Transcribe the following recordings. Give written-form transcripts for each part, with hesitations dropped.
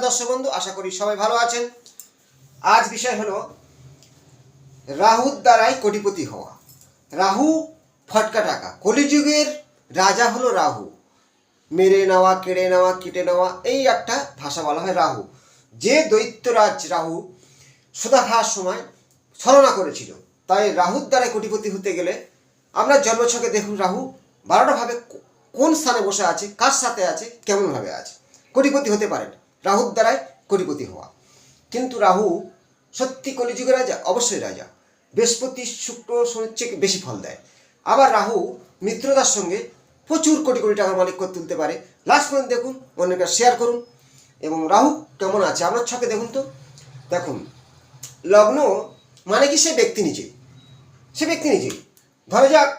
দর্শক বন্ধু, আশা করি সবাই ভালো আছেন। আজ বিষয় হলো রাহুর দ্বারাই কোটিপতি হওয়া। রাহু ফটকা টাকা। কলিযুগের রাজা হলো রাহু। মেরে নেওয়া, কেড়ে নেওয়া, কেটে নেওয়া, এই একটা ভাষা বলা হয় রাহু। যে দৈত্যরাজ রাহু সুধা খাওয়ার সময় ছলনা করেছিল, তাই রাহুর দ্বারাই কোটিপতি হতে গেলে আমরা জন্মছকে দেখুন রাহু 12টা ভাবে কোন স্থানে বসে আছে, কার সাথে আছে, কেমনভাবে আছে। কোটিপতি হতে পারেন রাহুর দ্বারাই কোটিপতি হওয়া। কিন্তু রাহু সত্যি কলিযুগের রাজা? অবশ্যই রাজা। বৃহস্পতি, শুক্র, শনির চেয়ে বেশি ফল দেয়। আবার রাহু মিত্রতার সঙ্গে প্রচুর কোটি কোটি টাকার মালিক করে তুলতে পারে। লাস্ট পর্যন্ত দেখুন, অন্যকে শেয়ার করুন। এবং রাহু কেমন আছে আপনার ছকে দেখুন তো। দেখুন, লগ্ন মানে কি? সে ব্যক্তি নিজেই। ধরে যাক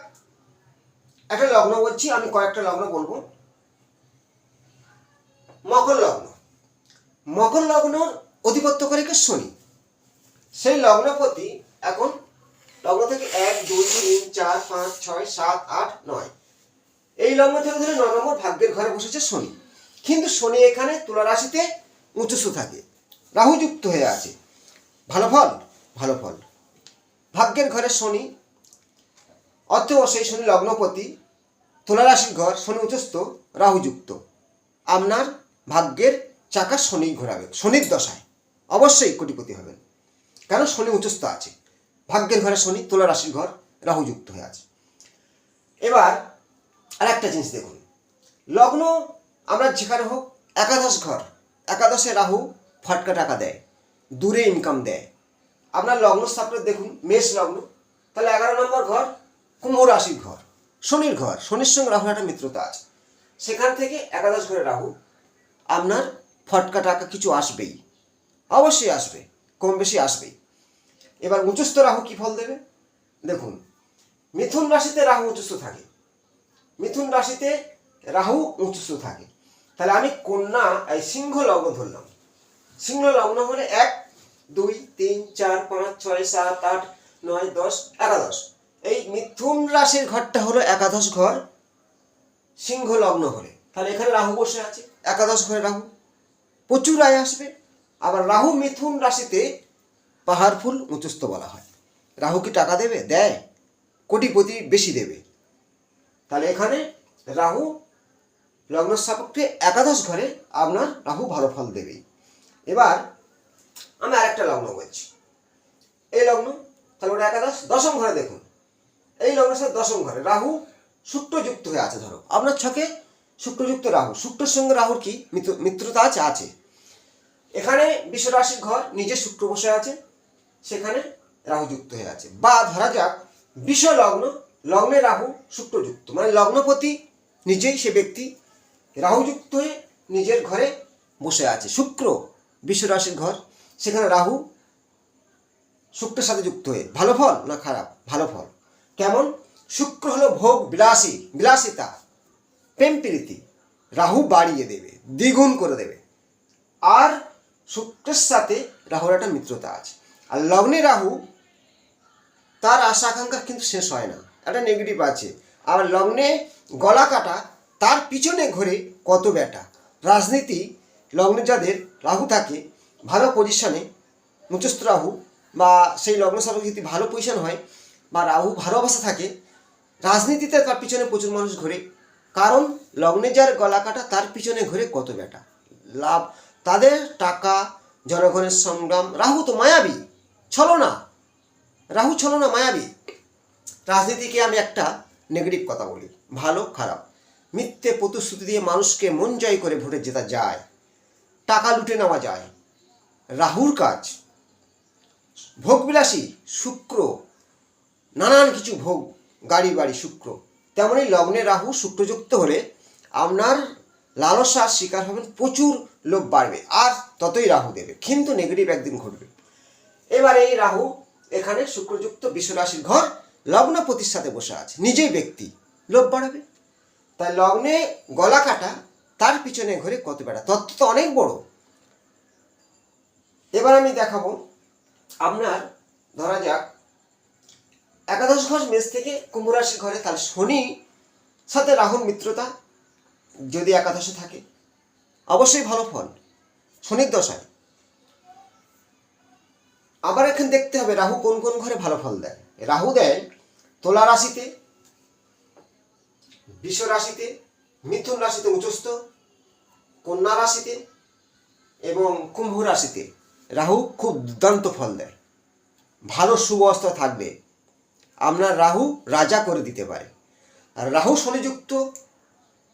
একটা লগ্ন বলছি, আমি কয়েকটা লগ্ন বলবো। মকর লগ্নর অধিপত্য করে কে? শনি। সেই লগ্নপতি এখন লগ্ন থেকে 1, 2, 3, 4, 5, 6, 7, 8, 9, এই লগ্ন থেকে ধরে 9 নম্বর ভাগ্যের ঘরে বসেছে শনি। কিন্তু শনি এখানে তুলা রাশিতে উচ্চস্থ থাকে, রাহু যুক্ত হয়ে আছে। ভালো ফল। ভাগ্যের ঘরে শনি, অর্থ সেই শনি লগ্নপতি, তুলা রাশির ঘর, শনি উচ্চস্থ, রাহু যুক্ত। আপনার ভাগ্যের চাকা শনি ঘোরাবে। শনির দশায় অবশ্যই কোটিপতি হবেন, কেন? শনি উচ্চস্থ আছে, ভাগ্যের ঘরে শনি, তুলা রাশির ঘর, রাহু যুক্ত হয়ে আছে। এবার আর একটা জিনিস দেখুন, লগ্ন আমরা যেখানে হোক, একাদশ ঘর, একাদশে রাহু ফটকা টাকা দেয়, দূরে ইনকাম দেয়। আপনার লগ্ন স্থাপনে দেখুন, মেষ লগ্ন, তাহলে 11 নম্বর ঘর কুম্ভ রাশির ঘর, শনির ঘর। শনির সঙ্গে রাহুর একটা মিত্রতা আছে, সেখান থেকে একাদশ ঘরে রাহু, আপনার ফটকা টাকা কিছু আসবেই, অবশ্যই আসবে, কম বেশি আসবেই। এবার উচ্চস্থ রাহু কি ফল দেবে দেখুন, মিথুন রাশিতে রাহু উচ্চস্থ থাকে, তাহলে আমি কন্যা এই সিংহ লগ্ন ধরলাম। সিংহ লগ্ন হলে 1, 2, 3, 4, 5, 6, 7, 8, 9, 10, 11। এই মিথুন রাশির ঘরটা হলো একাদশ ঘর সিংহ লগ্ন হলে। তাহলে এখানে রাহু বসে আছে, একাদশ ঘরে রাহু, প্রচুর আয় আসবে। আবার রাহু মিথুন রাশিতে পাহাড়ফুল উচ্চস্থ বলা হয়। রাহু কি টাকা দেবে? দেয়, কোটিপতি বেশি দেবে। তাহলে এখানে রাহু লগ্ন সাপেক্ষে একাদশ ঘরে আপনার রাহু ভালো ফল দেবেই। এবার আমি আরেকটা লগ্ন বলছি, এই লগ্ন, তাহলে ওটা একাদশ। দশম ঘরে দেখুন, এই লগ্নের সাথে দশম ঘরে রাহু শুক্রযুক্ত হয়ে আছে। ধরো আপনার ছকে শুক্রযুক্ত রাহু, শুক্রের সঙ্গে রাহুর কি মিত্রতা আছে। এখানে বৃষ রাশির ঘর, নিজে শুক্র বসে আছে, সেখানে রাহু যুক্ত হয়ে আছে। বা ধরা যাক বৃষ লগ্ন, লগ্নে রাহু শুক্রযুক্ত, মানে লগ্নপতি নিজেই সে ব্যক্তি রাহু যুক্ত হয়ে নিজের ঘরে বসে আছে। শুক্র বৃষ রাশির ঘর, সেখানে রাহু শুক্রের সাথে যুক্ত হয়ে। ভালো ফল না খারাপ? ভালো ফল। কেমন? শুক্র হলো ভোগ, বিলাসিতা, প্রেম প্রীতি, রাহু বাড়িয়ে দেবে, দ্বিগুণ করে দেবে। আর শুক্রের সাথে রাহুর একটা মিত্রতা আছে। আর লগ্নে রাহু, তার আশা আকাঙ্ক্ষা কিন্তু শেষ হয় না, একটা নেগেটিভ আছে। আর লগ্নে গলা কাটা, তার পিছনে ঘুরে কত বেটা। রাজনীতি লগ্নে যাদের রাহু থাকে, ভালো পজিশনে, উচ্চস্থ রাহু, বা সেই লগ্ন সাপেক্ষে যদি ভালো পজিশন হয় বা রাহু ভালো অবস্থা থাকে, রাজনীতিতে তার পিছনে প্রচুর মানুষ ঘোরে। কারণ লগ্নে যার গলা কাটা, তার পিছনে ঘুরে কত বেটা লাভ, তাদের টাকা, জনগণের সংগ্রাম। রাহু তো মায়াবী, রাহু ছলনা, মায়াবী। রাজনীতিকে আমি একটা নেগেটিভ কথা বলি, ভালো খারাপ, মিথ্যে প্রতিশ্রুতি দিয়ে মানুষকে মন জয় করে ভোটে জেতা যায়, টাকা লুটে নেওয়া যায়। রাহুর কাজ ভোগবিলাসী, শুক্র নানান কিছু ভোগ, গাড়ি বাড়ি, শুক্র। তেমনি লগ্নে রাহু শুক্রযুক্ত হলে আপনার লালসার শিকার হবেন, প্রচুর লোভ বাড়বে, আর ততই রাহু দেবে, কিন্তু নেগেটিভ একদিন ঘটবে। এবার এই রাহু এখানে শুক্রযুক্ত বৃষ রাশির ঘর, লগ্নপতির সাথে বসে আছে, নিজেই ব্যক্তি, লোভ বাড়াবে। তাই লগ্নে গলা কাটা, তার পিছনে ঘুরে কত বেড়া, তত্ত্ব তো অনেক বড়। এবার আমি দেখাবো আপনার, ধরা যাক একাদশ ঘর মেষ থেকে কুম্ভ রাশির ঘরে, তাহলে শনি সাথে রাহুর মিত্রতা যদি একাদশে থাকে, অবশ্যই ভালো ফল। শনির দশায়। আবার এখানে দেখতে হবে রাহু কোন কোন ঘরে ভালো ফল দেয়। রাহু দেয় তুলা রাশিতে, বৃষ রাশিতে, মিথুন রাশিতে উচ্চস্থ, কন্যা রাশিতে এবং কুম্ভ রাশিতে রাহু খুব দুর্দান্ত ফল দেয়। ভালো শুভ অবস্থা থাকবে, আপনার রাহু রাজা করে দিতে পারে। আর রাহু শনিযুক্ত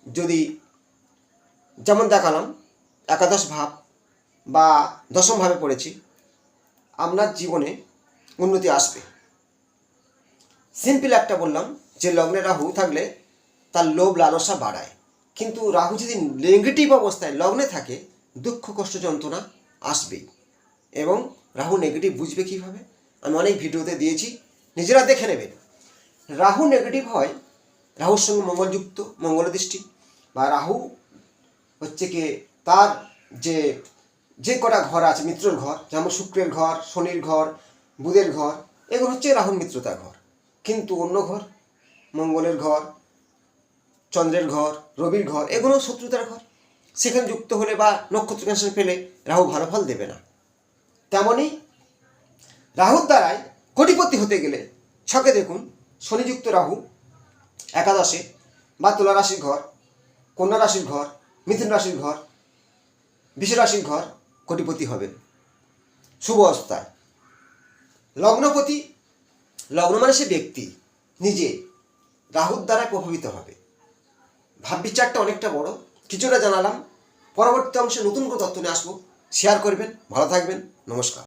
যদি যেমন দেখালাম একাদশ ভাব বা দশম ভাবে পড়েছি, আপনার জীবনে উন্নতি আসবে। সিম্পল একটা বললাম যে লগ্নে রাহু থাকলে তার লোভ লালসা বাড়ায়, কিন্তু রাহু যদি নেগেটিভ অবস্থায় লগ্নে থাকে দুঃখ কষ্ট যন্ত্রণা আসবেই। এবং রাহু নেগেটিভ বুঝবে কীভাবে, আমি অনেক ভিডিওতে দিয়েছি, নিজেরা দেখে নেবেন। রাহু নেগেটিভ হয় রাহুর সঙ্গে মঙ্গলযুক্ত, মঙ্গল দৃষ্টি, বা রাহু হচ্ছে কি তার যে কটা ঘর আছে মিত্রর ঘর, যেমন শুক্রের ঘর, শনির ঘর, বুধের ঘর, এগুলো হচ্ছে রাহুর মিত্রতার ঘর। কিন্তু অন্য ঘর মঙ্গলের ঘর, চন্দ্রের ঘর, রবির ঘর, এগুলো শত্রুতার ঘর। সেখানে যুক্ত হলে বা নক্ষত্র কানেকশন পেলে রাহু ভালো ফল দেবে না। তেমনই রাহুর দ্বারাই কোটিপতি হতে গেলে ছকে দেখুন শনিযুক্ত রাহু একাদশে বা তুলা রাশির ঘর, কন্যা রাশির ঘর, মিথুন রাশির ঘর, বৃষ রাশির ঘর, কোটিপতি হবেন শুভ অবস্থায়। লগ্নপতি, লগ্ন মানে সে ব্যক্তি নিজে রাহুর দ্বারা প্রভাবিত হবে। ভাববিচারটা অনেকটা বড়, কিছুটা জানালাম। পরবর্তী অংশে নতুন কোনো তথ্য নিয়ে আসবো, শেয়ার করবেন, ভালো থাকবেন, নমস্কার।